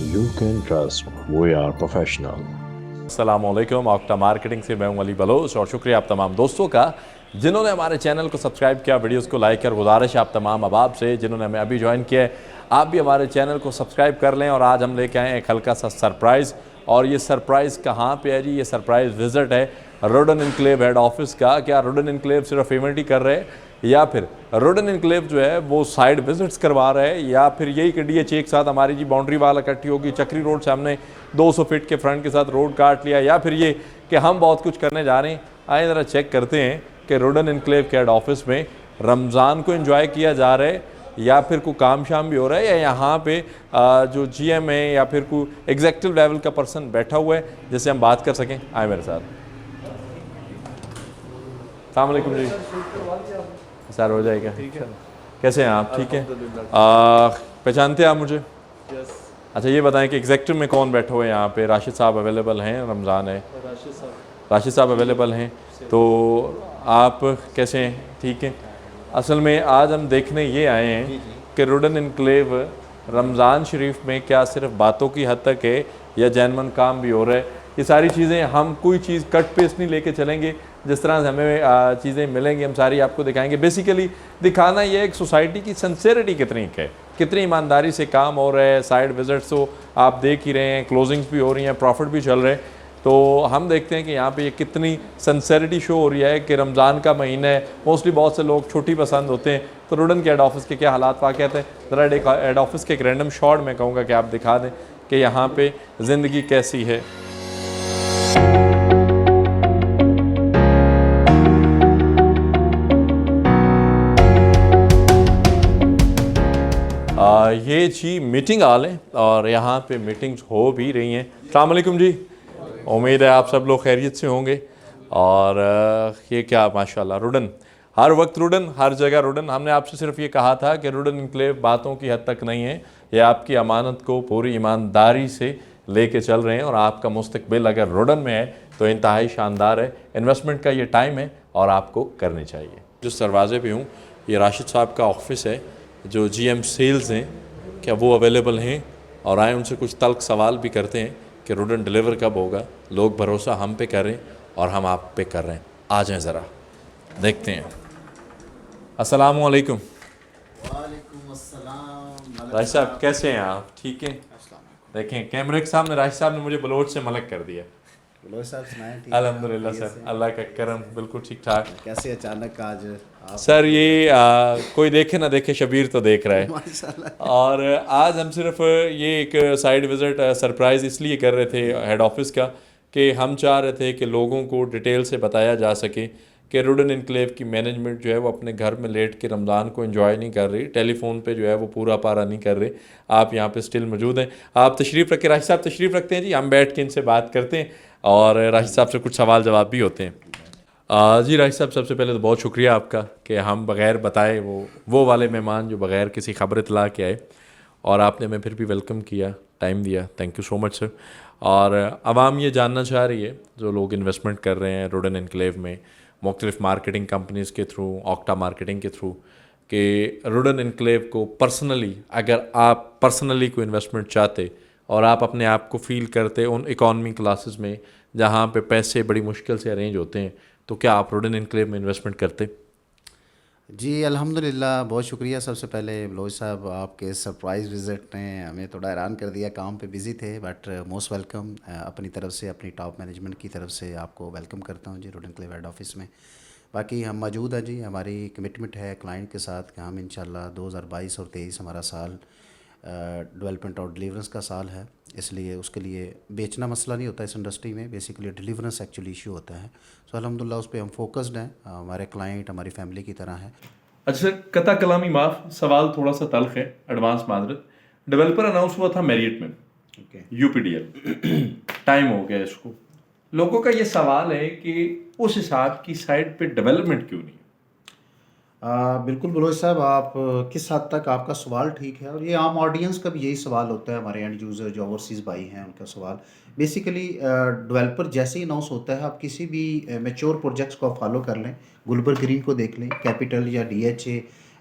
You can trust. We are professional. अस्सलामुअलैकुम octa marketing से मैं हूं अली बलोच और शुक्रिया आप तमाम दोस्तों का जिन्होंने हमारे चैनल को सब्सक्राइब किया, वीडियोस को लाइक कर। गुजारिश है आप तमाम अहबाब से जिन्होंने हमें अभी ज्वाइन किया है, आप भी हमारे चैनल को सब्सक्राइब कर लें। और आज हम लेके आए हैं एक हल्का सा सरप्राइज़। और ये सरप्राइज़ कहाँ पे है जी? ये सरप्राइज़ विज़िट है रोडन इनक्लेव हेड ऑफिस का। क्या रोडन इनक्लेव सिर्फ पेमेंट ही कर रहे हैं, या फिर रोडन इनक्लेव जो है वो साइड विजिट्स करवा रहे हैं, या फिर यही कि DH एक साथ हमारी जी बाउंड्री वाल इकट्ठी होगी, चक्री रोड से हमने 200 फीट के फ्रंट के साथ रोड काट लिया, या फिर ये कि हम बहुत कुछ करने जा रहे हैं। आइए ज़रा चेक करते हैं कि रोडन इनक्लेव के हेड ऑफिस में रमज़ान को एंजॉय किया जा रहा है, या फिर कोई काम शाम भी हो रहा है, या यहाँ पे जो GM है या फिर कोई एग्जेक्टिव लेवल का पर्सन बैठा हुआ है जिससे हम बात कर सकें। आए मेरे साथ। अस्सलाम वालेकुम जी। सर हो जाएगा, ठीक है। कैसे हैं आप? ठीक है। पहचानते हैं आप मुझे? अच्छा ये बताएं कि एग्जेक्टिव में कौन बैठा हुआ है यहाँ पे? राशिद साहब अवेलेबल हैं? रमज़ान है, राशिद साहब अवेलेबल हैं। तो आप कैसे हैं? ठीक है। असल में आज हम देखने ये आए हैं कि रोडन इनक्लेव रमज़ान शरीफ में क्या सिर्फ बातों की हद तक है या जैनमन काम भी हो रहा है। ये सारी चीज़ें हम कोई चीज़ कट पेस्ट नहीं लेके चलेंगे, जिस तरह से हमें चीज़ें मिलेंगी हम सारी आपको दिखाएंगे। बेसिकली दिखाना ये एक सोसाइटी की सिंसेरिटी कितनी है, कितनी ईमानदारी से काम हो रहा है। साइड विजिट्स तो आप देख ही रहे हैं, क्लोजिंग्स भी हो रही हैं, प्रॉफिट भी चल रहे हैं। तो हम देखते हैं कि यहाँ पे ये कितनी सिंसेरिटी शो हो रही है कि रमज़ान का महीना है, मोस्टली बहुत से लोग छुट्टी पसंद होते हैं। तो रोडन के हेड ऑफिस के क्या हालात वाक़यात हैं, ज़रा हेड ऑफिस के एक रैंडम शॉट में कहूँगा कि आप दिखा दें कि यहाँ पे ज़िंदगी कैसी है। ये जी मीटिंग हॉल है और यहाँ पे मीटिंग्स हो भी रही हैं। अस्सलाम वालेकुम जी, उम्मीद है आप सब लोग खैरियत से होंगे। और ये क्या माशाल्लाह, रुडन हर वक्त रुडन, हर जगह रुडन। हमने आपसे सिर्फ ये कहा था कि रुडन इनक्लेव बातों की हद तक नहीं है, ये आपकी अमानत को पूरी ईमानदारी से लेके चल रहे हैं। और आपका मुस्तकबिल अगर रुडन में है तो इंतहाई शानदार है। इन्वेस्टमेंट का ये टाइम है और आपको करनी चाहिए। जिस दरवाजे पे हूँ ये राशिद साहब का ऑफिस है, जो GM सेल्स हैं, क्या वो अवेलेबल हैं? और आए उनसे कुछ तल्ख सवाल भी करते हैं कि रोडन डिलीवर कब होगा। लोग भरोसा हम पे कर रहे हैं और हम आप पे कर रहे हैं। आ जाएं ज़रा देखते हैं। अस्सलामु अलैकुम। वालेकुम अस्सलाम। राशिद साहब कैसे हैं आप? ठीक हैं। देखें कैमरे के सामने राशिद साहब ने मुझे बलोच से मलक कर दिया। बलोच साहब सुनाएं? ठीक अल्हम्दुलिल्लाह सर, अल्लाह का करम, बिल्कुल ठीक ठाक। कैसे अचानक आज आप? सर ये कोई देखे ना देखे शबीर तो देख रहा है। माशाल्लाह। और आज हम सिर्फ ये एक साइड विज़िट सरप्राइज़ इसलिए कर रहे थे हेड ऑफिस का कि हम चाह रहे थे कि लोगों को डिटेल से बताया जा सके कि रोडन इनक्लेव की मैनेजमेंट जो है वो अपने घर में लेट के रमज़ान को एंजॉय नहीं कर रही, टेलीफोन पे जो है वो पूरा पारा नहीं कर रहे। आप यहाँ पे स्टिल मौजूद हैं, आप तशरीफ़ रखें। राशिद साहब तशरीफ़ रखते हैं जी, हम बैठ के इनसे बात करते हैं और राशिद साहब से कुछ सवाल जवाब भी होते हैं। जी राशिद साहब, सबसे पहले तो बहुत शुक्रिया आपका कि हम बग़ैर बताए वो वाले मेहमान जो बग़ैर किसी ख़बर इतला के आए और आपने हमें फिर भी वेलकम किया, टाइम दिया, thank you so much sir. और आवाम ये जानना चाह रही है, जो लोग इन्वेस्टमेंट कर रहे हैं रोडन इनक्लेव में मुख्तलिफ़ मार्केटिंग कंपनीज़ के थ्रू, ऑक्टा मार्केटिंग के थ्रू, कि रोडन इनक्लेव को पर्सनली, अगर आप पर्सनली कोई इन्वेस्टमेंट चाहते और आप अपने आप को फ़ील करते उन इकॉनमी क्लासेस में जहाँ पे पैसे बड़ी मुश्किल से अरेंज होते हैं, तो क्या आप रोडन इनक्लेव में इन्वेस्टमेंट करते? जी अल्हम्दुलिल्लाह, बहुत शुक्रिया। सबसे पहले बलोच साहब, आपके सरप्राइज़ विज़िट ने हमें थोड़ा हैरान कर दिया। काम पे बिज़ी थे बट मोस्ट वेलकम। अपनी तरफ से, अपनी टॉप मैनेजमेंट की तरफ से आपको वेलकम करता हूँ जी रोडन इनक्लेव हेड ऑफिस में। बाकी हम मौजूद हैं जी, हमारी कमिटमेंट है क्लाइंट के साथ कि हम इंशाल्लाह 2022 और 23 हमारा साल डेवलपमेंट और डिलीवरेंस का साल है, इसलिए उसके लिए बेचना मसला नहीं होता इस इंडस्ट्री में, बेसिकली डिलीवरेंस एक्चुअली इशू होता है। सो अल्हम्दुलिल्लाह उस पर हम फोकस्ड हैं। हमारे क्लाइंट हमारी फैमिली की तरह है। अच्छा सर, कता कलामी माफ, सवाल थोड़ा सा तल्ख है, एडवांस मादरत। डेवलपर अनाउंस हुआ था मैरियट में, ओके। UPDL टाइम हो गया इसको। लोगों का ये सवाल है कि उस हिसाब की साइड पे डेवलपमेंट क्यों नहीं? बिल्कुल बलोच साहब, आप किस हद तक आपका सवाल ठीक है, और ये आम ऑडियंस का भी यही सवाल होता है। हमारे एंड यूज़र जो ओवरसीज़ भाई हैं उनका सवाल बेसिकली डेवलपर जैसे ही अनाउंस होता है, आप किसी भी मेच्योर प्रोजेक्ट्स को फॉलो कर लें, गुलबर ग्रीन को देख लें, कैपिटल या DHA,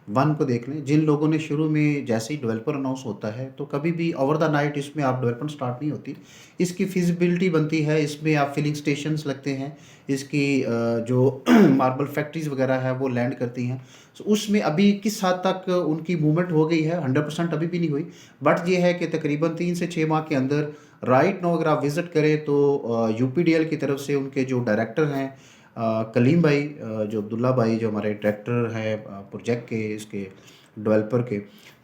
वन को देख लें, जिन लोगों ने शुरू में जैसे ही डेवलपर अनाउंस होता है तो कभी भी ओवर द नाइट इसमें आप डेवलपमेंट स्टार्ट नहीं होती। इसकी फिजिबिलिटी बनती है, इसमें आप फिलिंग स्टेशंस लगते हैं, इसकी जो मार्बल फैक्ट्रीज वगैरह है वो लैंड करती हैं। तो उसमें अभी किस हद तक उनकी मूवमेंट हो गई है, 100% अभी भी नहीं हुई, बट ये है कि तकरीबन 3 से 6 माह के अंदर राइट नाउ अगर आप विज़िट करें तो यूपीडीएल की तरफ से उनके जो डायरेक्टर हैं कलीम भाई, जो अब्दुल्ला भाई जो हमारे डायरेक्टर हैं प्रोजेक्ट के इसके डेवलपर के,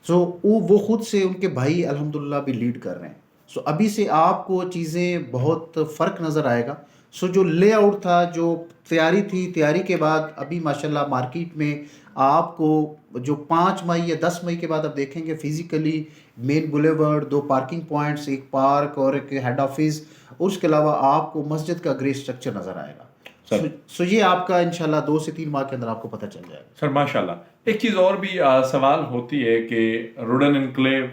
सो वो खुद से उनके भाई अल्हम्दुलिल्लाह भी लीड कर रहे हैं। सो अभी से आपको चीज़ें बहुत फ़र्क नज़र आएगा। सो जो लेआउट था, जो तैयारी थी, तैयारी के बाद अभी माशाल्लाह मार्केट में आपको जो 5 मई या 10 मई के बाद आप देखेंगे physically main boulevard, 2 parking points, एक पार्क और एक हेड ऑफिस, और उसके अलावा आपको मस्जिद का ग्रे स्ट्रक्चर नज़र आएगा। सो ये आपका इंशाल्लाह 2 से 3 माह के अंदर आपको पता चल जाएगा। सर माशाल्लाह। एक चीज़ और भी सवाल होती है कि रुडन इनक्लेव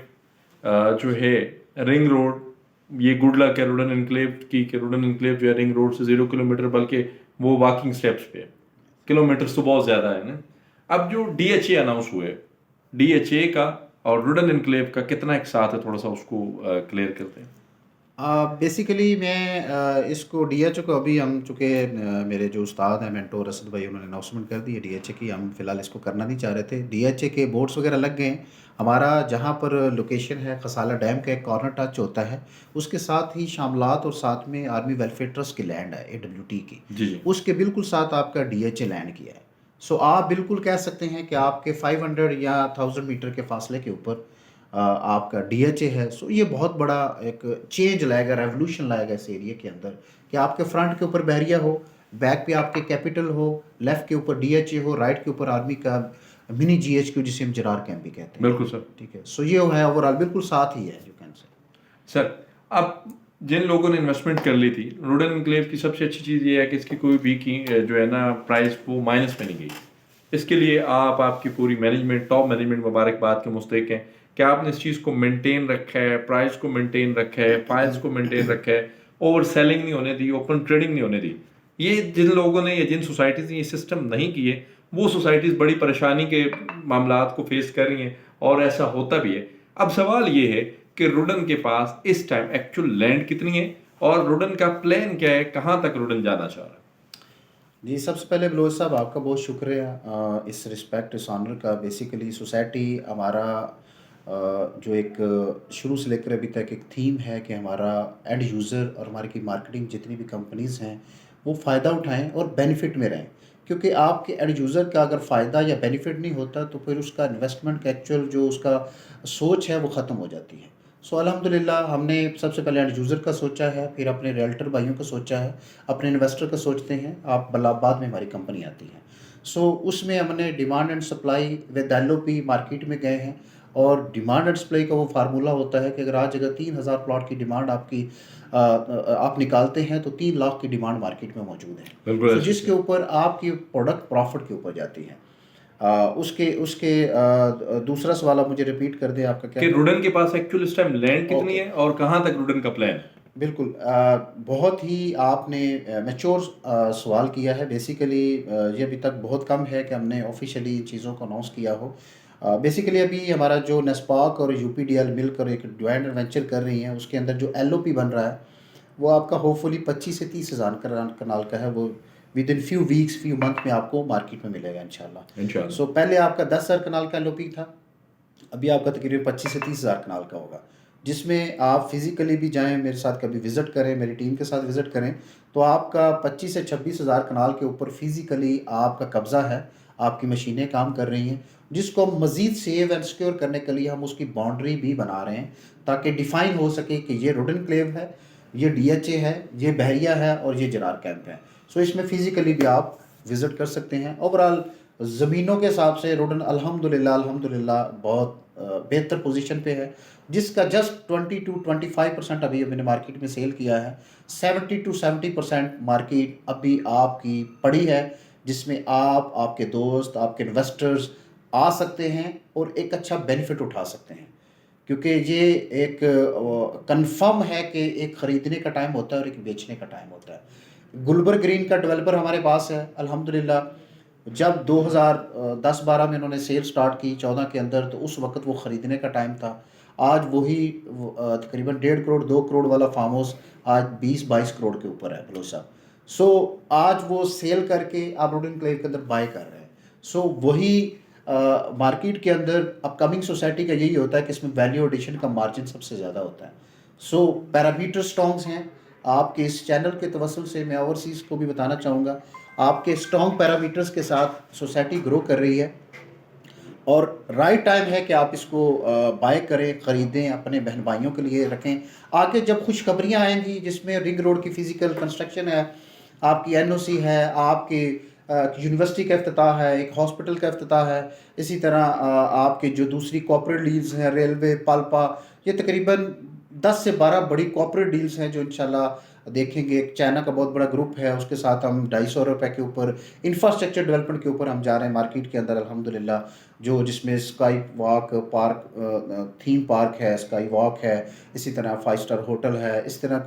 जो है रिंग रोड, ये गुड लक है रुडन इनक्लेव की कि रुडन इनक्लेव जो है रिंग रोड से 0 किलोमीटर, बल्कि वो वॉकिंग स्टेप्स पे है। किलोमीटर तो बहुत ज़्यादा है ना। अब जो DHA अनाउंस हुए, DHA का और रुडन इनक्लेव का कितना एक साथ है, थोड़ा सा उसको क्लियर करते हैं। बेसिकली मैं इसको डीएचए को अभी हम चूँकि मेरे जो उस्ताद हैं मेंटोर असद भाई, उन्होंने अनाउंसमेंट कर दी है डीएचए की। हम फ़िलहाल इसको करना नहीं चाह रहे थे। डीएचए के बोर्ड्स वगैरह लग गए हैं। हमारा जहाँ पर लोकेशन है खसाला डैम का एक कॉर्नर टच होता है, उसके साथ ही शामलात और साथ में आर्मी वेलफेयर ट्रस्ट की लैंड है AWT की, जी जी। उसके बिल्कुल साथ आपका डीएचए लैंड किया है। सो आप बिल्कुल कह सकते हैं कि आपके 500 या 1000 मीटर के फासले के ऊपर आपका डीएचए है। सो ये बहुत बड़ा एक चेंज लाएगा, रेवोल्यूशन लाएगा इस एरिया के अंदर, कि आपके फ्रंट के ऊपर बहरिया हो, बैक पे आपके कैपिटल हो, लेफ्ट के ऊपर डीएचए हो, राइट के ऊपर आर्मी का मिनी GHQ जिसे हम जरार कैंप भी कहते हैं। बिल्कुल सर। ठीक है। सो ये है ओवरऑल बिल्कुल साथ ही है, यू कैन से। सर अब जिन लोगों ने इन्वेस्टमेंट कर ली थी, रुडन इनक्लेव की सबसे अच्छी चीज़ ये है कि इसकी कोई भी की जो है ना प्राइस वो माइनस में नहीं गई। इसके लिए आपकी पूरी मैनेजमेंट, टॉप मैनेजमेंट मुबारकबाद के मुस्तहिक हैं कि आपने इस चीज़ को मेंटेन रखा है, प्राइस को मेंटेन रखा है, फाइल्स को मेंटेन रखा है, ओवर सेलिंग नहीं होने दी, ओपन ट्रेडिंग नहीं होने दी। ये जिन लोगों ने या जिन सोसाइटीज़ ने ये सिस्टम नहीं किए, वो सोसाइटीज़ बड़ी परेशानी के मामलात को फेस कर रही हैं, और ऐसा होता भी है। अब सवाल ये है कि रुडन के पास इस टाइम एक्चुअल लैंड कितनी है और रुडन का प्लान क्या है, कहाँ तक रुडन जाना चाह रहा है। जी, सबसे पहले बलोच साहब आपका बहुत शुक्रिया इस रिस्पेक्ट, इस ऑनर का। बेसिकली सोसाइटी हमारा जो एक शुरू से लेकर अभी तक एक थीम है कि हमारा एंड यूज़र और हमारी की मार्केटिंग जितनी भी कंपनीज़ हैं वो फ़ायदा उठाएं और बेनिफिट में रहें। क्योंकि आपके एंड यूज़र का अगर फ़ायदा या बेनिफिट नहीं होता तो फिर उसका इन्वेस्टमेंट का एक्चुअल जो उसका सोच है वो ख़त्म हो जाती है। सो अल्हम्दुलिल्लाह हमने सबसे पहले एंड यूज़र का सोचा है, फिर अपने रियल्टर भाइयों का सोचा है, अपने इन्वेस्टर का सोचते हैं, आप बाद में हमारी कंपनी आती है। सो उसमें हमने demand and supply with LOP market में गए हैं, और डिमांड एंड सप्लाई का वो फार्मूला होता है कि अगर आज अगर 3000 प्लॉट की डिमांड आपकी आप निकालते हैं तो 3 लाख की डिमांड मार्केट में मौजूद है। तो जिसके ऊपर आपकी प्रोडक्ट प्रॉफिट के ऊपर जाती है। उसके उसके दूसरा सवाल आप मुझे रिपीट कर दें, आपका क्या कि रुडन के पास एक्चुअल इस टाइम लैंड कितनी है और कहाँ तक रुडन का प्लान है। बिल्कुल बहुत ही आपने मैच्योर सवाल किया है। बेसिकली ये अभी तक बहुत कम है कि हमने ऑफिशियली चीज़ों को अनाउंस किया हो। बेसिकली अभी हमारा जो नेस्पाक और UPDL मिलकर एक ज्वाइंट वेंचर कर रही हैं, उसके अंदर जो LOP बन रहा है वो आपका होपफुली 25 से 30 हज़ार कनाल का है। वो with in few weeks few month में आपको मार्केट में मिलेगा इंशाल्लाह। सो पहले आपका 10,000 कनाल का LOP था, अभी आपका तकरीबन 25 से 30 हज़ार कनाल का होगा, जिसमें आप फिज़िकली भी जाएं, मेरे साथ कभी विज़िट करें, मेरी टीम के साथ विज़िट करें, तो आपका 25 से 26 हज़ार कनाल के ऊपर फिज़िकली आपका कब्ज़ा है, आपकी मशीनें काम कर रही हैं, जिसको हम मज़ीद सेव एंड सिक्योर करने के लिए हम उसकी बाउंड्री भी बना रहे हैं ताकि डिफ़ाइन हो सके कि ये रुडन क्लेव है, ये DHA है, ये बहरिया है और ये जरार कैंप है। सो इसमें फ़िज़िकली भी आप विज़िट कर सकते हैं। ओवरऑल ज़मीनों के हिसाब से रुडन अल्हम्दुलिल्लाह बहुत बेहतर पोजीशन पे है, जिसका जस्ट 20 to 25% अभी मैंने मार्केट में सेल किया है। 70 to 70% मार्केट अभी आपकी पड़ी है, जिसमें आप, आपके दोस्त, आपके इन्वेस्टर्स आ सकते हैं और एक अच्छा बेनिफिट उठा सकते हैं। क्योंकि ये एक कंफर्म है कि एक ख़रीदने का टाइम होता है और एक बेचने का टाइम होता है। गुलबर ग्रीन का डेवलपर हमारे पास है अल्हम्दुलिल्लाह। जब 2010-12 में उन्होंने सेल स्टार्ट की 14 के अंदर, तो उस वक्त वो ख़रीदने का टाइम था। आज वही तकरीबन 1.5 करोड़ 2 करोड़ वाला फार्म हाउस आज 20-22 करोड़ के ऊपर है बलोच साहब। सो आज वो सेल करके आप रोड एनक्लेव के अंदर बाय कर रहे हैं। सो वही मार्केट के अंदर अपकमिंग सोसाइटी का यही होता है कि इसमें वैल्यू एडिशन का मार्जिन सबसे ज़्यादा होता है। सो पैरामीटर स्ट्रॉन्ग्स हैं। आपके इस चैनल के तवसल से मैं ओवरसीज़ को भी बताना चाहूँगा, आपके स्ट्रॉन्ग पैरामीटर्स के साथ सोसाइटी ग्रो कर रही है और राइट टाइम है कि आप इसको बाय करें, ख़रीदें, अपने बहन भाइयों के लिए रखें। आगे जब खुशखबरियाँ आएंगी जिसमें रिंग रोड की फ़िज़िकल कंस्ट्रक्शन है, आपकी एनओसी है, आपकी यूनिवर्सिटी का इफ्तिताह है, एक हॉस्पिटल का इफ्तिताह है, इसी तरह आपके जो दूसरी कॉर्पोरेट डील्स हैं, रेलवे, पाल्पा, ये तकरीबन 10 से 12 बड़ी कॉर्पोरेट डील्स हैं जो इंशाल्लाह देखेंगे। एक चाइना का बहुत बड़ा ग्रुप है, उसके साथ हम 250 रुपये के ऊपर इंफ्रास्ट्रक्चर डेवलपमेंट के ऊपर हम जा रहे हैं मार्केट के अंदर अल्हम्दुलिल्लाह, जो जिसमें sky walk park, theme park है, स्काई वॉक है, इसी तरह 5 स्टार होटल है, इस तरह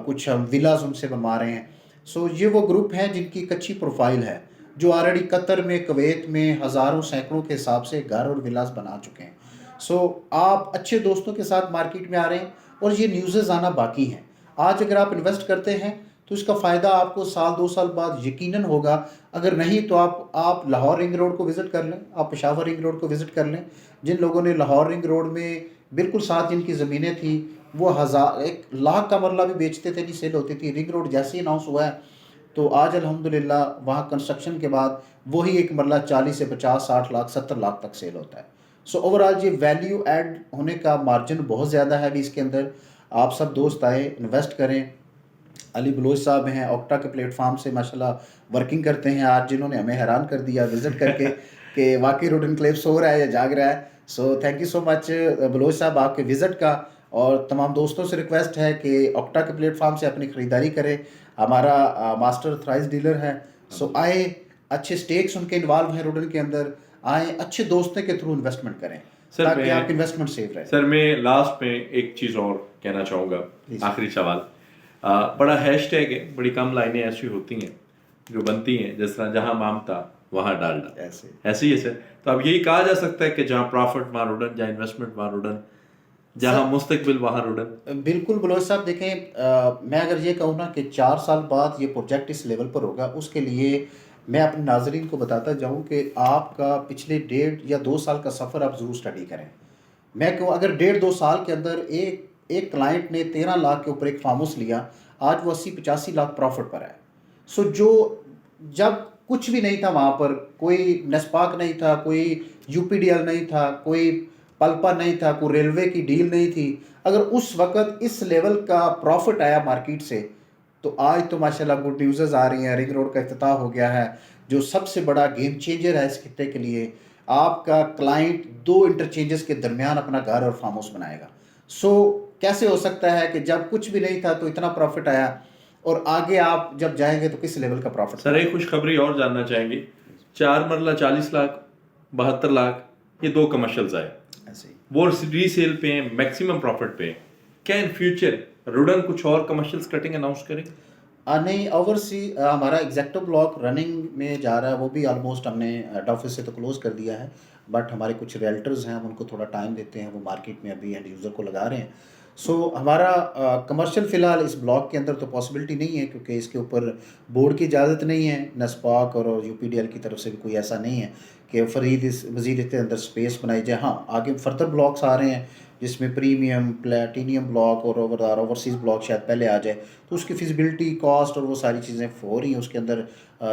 कुछ हम विलाज उनसे बनवा रहे हैं। सो ये वो ग्रुप हैं जिनकी एक अच्छी प्रोफाइल है, जो ऑलरेडी कतर में, कुवैत में हज़ारों सैकड़ों के हिसाब से घर और विलास बना चुके हैं। सो आप अच्छे दोस्तों के साथ मार्केट में आ रहे हैं और ये न्यूज़ेज़ आना बाकी हैं। आज अगर आप इन्वेस्ट करते हैं तो इसका फ़ायदा आपको साल 2 साल बाद यकीनन होगा। अगर नहीं तो आप लाहौर रिंग रोड को विज़िट कर लें, आप पेशावर रिंग रोड को विज़िट कर लें। जिन लोगों ने लाहौर रिंग रोड में बिल्कुल साथ जिनकी ज़मीनें थी, वो 1,00,000 का मरला भी बेचते थे, नहीं सेल होती थी। रिंग रोड जैसे ही अनाउंस हुआ है तो आज अल्हम्दुलिल्लाह वहाँ कंस्ट्रक्शन के बाद वही एक मरला 40 से 50, 60 लाख, 70 लाख तक सेल होता है। सो ओवरऑल ये वैल्यू ऐड होने का मार्जिन बहुत ज़्यादा है अभी इसके अंदर। आप सब दोस्त आए, इन्वेस्ट करें। अली बलोच साहब हैं ऑक्टा के प्लेटफार्म से माशाल्लाह वर्किंग करते हैं, आज जिन्होंने हमें हैरान कर दिया विज़िट करके कि वाकई रोड एनक्लेव सो रहा है या जाग रहा है। So thank you so much Baloch साहब आपके विज़िट का। और तमाम दोस्तों से रिक्वेस्ट है कि ऑक्टा के प्लेटफार्म से अपनी ख़रीदारी करें। हमारा मास्टर थ्राइस डीलर है। सो आए, अच्छे स्टेक्स उनके इन्वॉल्व हैं रोडन के अंदर, आए अच्छे दोस्तों के थ्रू इन्वेस्टमेंट करें सर, ताकि आपकी इन्वेस्टमेंट सेफ रहे। सर मैं लास्ट में एक चीज़ और कहना चाहूँगा, आखिरी सवाल। बड़ा हैशटैग है, बड़ी कम लाइनें ऐसी होती हैं जो बनती हैं, जिस तरह जहाँ मामता वहाँ डालडा, ऐसे ही है सर। तो अब यही कहा जा सकता है कि जहाँ प्रॉफिट वहाँ रोडन, जहाँ इन्वेस्टमेंट वहाँ रोडन, जहाँ मुस्तकबिल वहाँ रोडन। बिल्कुल बलोच साहब देखें, मैं अगर ये कहूँ ना कि 4 साल बाद ये प्रोजेक्ट इस लेवल पर होगा, उसके लिए मैं अपने नाजरीन को बताता जाऊँ कि आपका पिछले 1.5 या 2 साल का सफ़र आप ज़रूर स्टडी करें। मैं कहूँ अगर 1.5-2 साल के अंदर एक क्लाइंट ने 13 लाख के ऊपर एक फार्म हाउस लिया, आज वो 80-85 लाख प्रॉफिट पर है। सो जो जब कुछ भी नहीं था वहाँ पर, कोई नेस्पाक नहीं था, कोई यूपीडीएल नहीं था, कोई पल्पा नहीं था, कोई रेलवे की डील नहीं थी, अगर उस वक़्त इस लेवल का प्रॉफिट आया मार्केट से, तो आज तो माशाल्लाह गुड न्यूज़ आ रही हैं। रिंग रोड का इफ्तिताह हो गया है, जो सबसे बड़ा गेम चेंजर है इस खित्ते के लिए। आपका क्लाइंट 2 इंटरचेंजेस के दरमियान अपना घर और फार्म हाउस बनाएगा। सो कैसे हो सकता है कि जब कुछ भी नहीं था तो इतना प्रॉफिट आया, और आगे आप जब जाएंगे तो किस लेवल का प्रॉफिट। सर एक खुशखबरी और जानना चाहेंगे, 4 मरला 40 लाख, 72 लाख, ये 2 कमर्शियल्स आए, ऐसे ही वो रीसेल पे हैं, मैक्सिमम प्रॉफिट पे हैं। क्या इन फ्यूचर रुडन कुछ और कमर्शियल्स कटिंग अनाउंस करें? नहीं, ओवरसी हमारा एग्जेक्टिव ब्लॉक रनिंग में जा रहा है, वो भी ऑलमोस्ट हमने हेड ऑफिस से तो क्लोज़ कर दिया है, बट हमारे कुछ रियल्टर्स हैं, हम उनको थोड़ा टाइम देते हैं, वो मार्केट में अभी एंड यूज़र को लगा रहे हैं। सो हमारा कमर्शियल फ़िलहाल इस ब्लॉक के अंदर तो पॉसिबिलिटी नहीं है, क्योंकि इसके ऊपर बोर्ड की इजाज़त नहीं है, नस्पाक और यूपीडीएल की तरफ से भी कोई ऐसा नहीं है कि फ़रीद इस मज़ीद इसके अंदर स्पेस बनाई जाए। हाँ, आगे फर्दर ब्लॉक्स आ रहे हैं जिसमें प्रीमियम, प्लेटिनियम ब्लॉक और ओवरसीज़ ब्लॉक शायद पहले आ जाए, तो उसकी फिजिबिलिटी, कॉस्ट और वो सारी चीज़ें हो रही हैं। उसके अंदर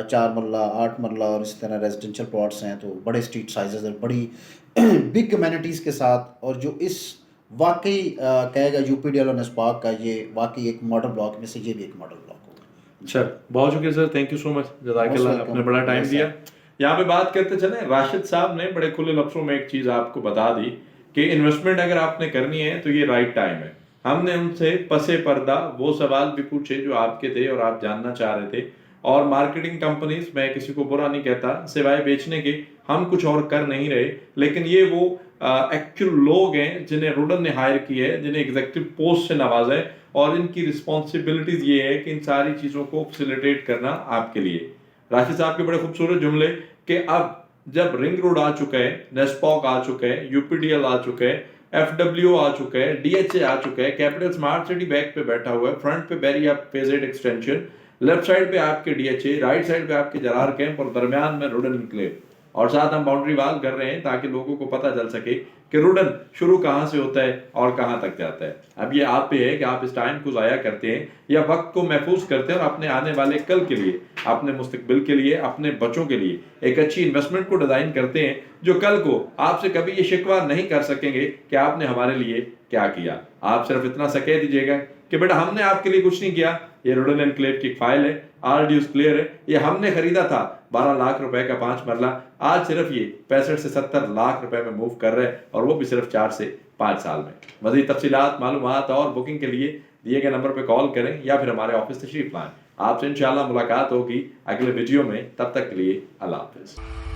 4 मरला, 8 मरला और इस तरह रेजिडेंशियल प्लॉट्स हैं, तो बड़े स्ट्रीट साइजेस और बड़ी बिग कम्युनिटीज़ के साथ, और जो इस वाकई कहेगा यूपीडीएल और नस्पाक का ये वाकई एक मॉडल ब्लॉक में से ये भी एक मॉडल ब्लॉक होगा। सर बहुत शुक्रिया sir, thank you so much, जज़ाकल्लाह, आपने बड़ा टाइम दिया। यहाँ पे बात करते चले, राशिद साहब ने बड़े खुले लफ्ज़ों में एक चीज़ आपको बता दी कि इन्वेस्टमेंट अगर आपने करनी है तो ये राइट टाइम है। हमने उनसे पसे पर्दा वो सवाल भी पूछे जो आपके थे और आप जानना चाह रहे थे, और मार्केटिंग कंपनीज, मैं किसी को बुरा नहीं कहता, सिवाय बेचने के हम कुछ और कर नहीं रहे, लेकिन ये वो एक्चुअल लोग हैं जिन्हें रुडन ने हायर किया है, जिन्हें एग्जीक्यूटिव पोस्ट से नवाजा है, और इनकी रिस्पॉन्सिबिलिटीज ये है कि इन सारी चीज़ों को फैसिलिटेट करना आपके लिए। राशिद साहब के बड़े खूबसूरत जुमले कि अब जब रिंग रोड आ चुका है, नेस्पॉक आ चुका है, यूपीडीएल आ चुका है, एफडब्ल्यू आ चुका है, डीएचए आ चुका है, कैपिटल स्मार्ट सिटी बैक पे बैठा हुआ है, फ्रंट पे बैरिया फेजेड एक्सटेंशन, लेफ्ट साइड पे आपके डीएचए, राइट साइड पे आपके जरार कैंप और दरमियान में रुडन इनक्लेव, और साथ हम बाउंड्री वाल कर रहे हैं ताकि लोगों को पता चल सके कि रुडन शुरू कहाँ से होता है और कहाँ तक जाता है। अब ये आप पे है कि आप इस टाइम को ज़ाया करते हैं या वक्त को महफूज करते हैं और अपने आने वाले कल के लिए, अपने मुस्तकबिल के लिए, अपने बच्चों के लिए एक अच्छी इन्वेस्टमेंट को डिज़ाइन करते हैं जो कल को आपसे कभी ये शिकवा नहीं कर सकेंगे कि आपने हमारे लिए क्या किया। आप सिर्फ इतना सा कह दीजिएगा कि बेटा हमने आपके लिए कुछ नहीं किया, ये रुडन एनक्लेव की फाइल है, आरडीयूस क्लियर है, ये हमने खरीदा था 12 लाख रुपए का 5 मरला, आज सिर्फ ये 65 से 70 लाख रुपए में मूव कर रहे हैं और वो भी सिर्फ 4 से 5 साल में। मज़ीद तफसीलात, मालूमात और बुकिंग के लिए दिए गए नंबर पर कॉल करें या फिर हमारे ऑफिस तशरीफ लाएं। आपसे इंशाल्लाह मुलाकात होगी अगले वीडियो में, तब तक के लिए अल्लाह हाफिज़।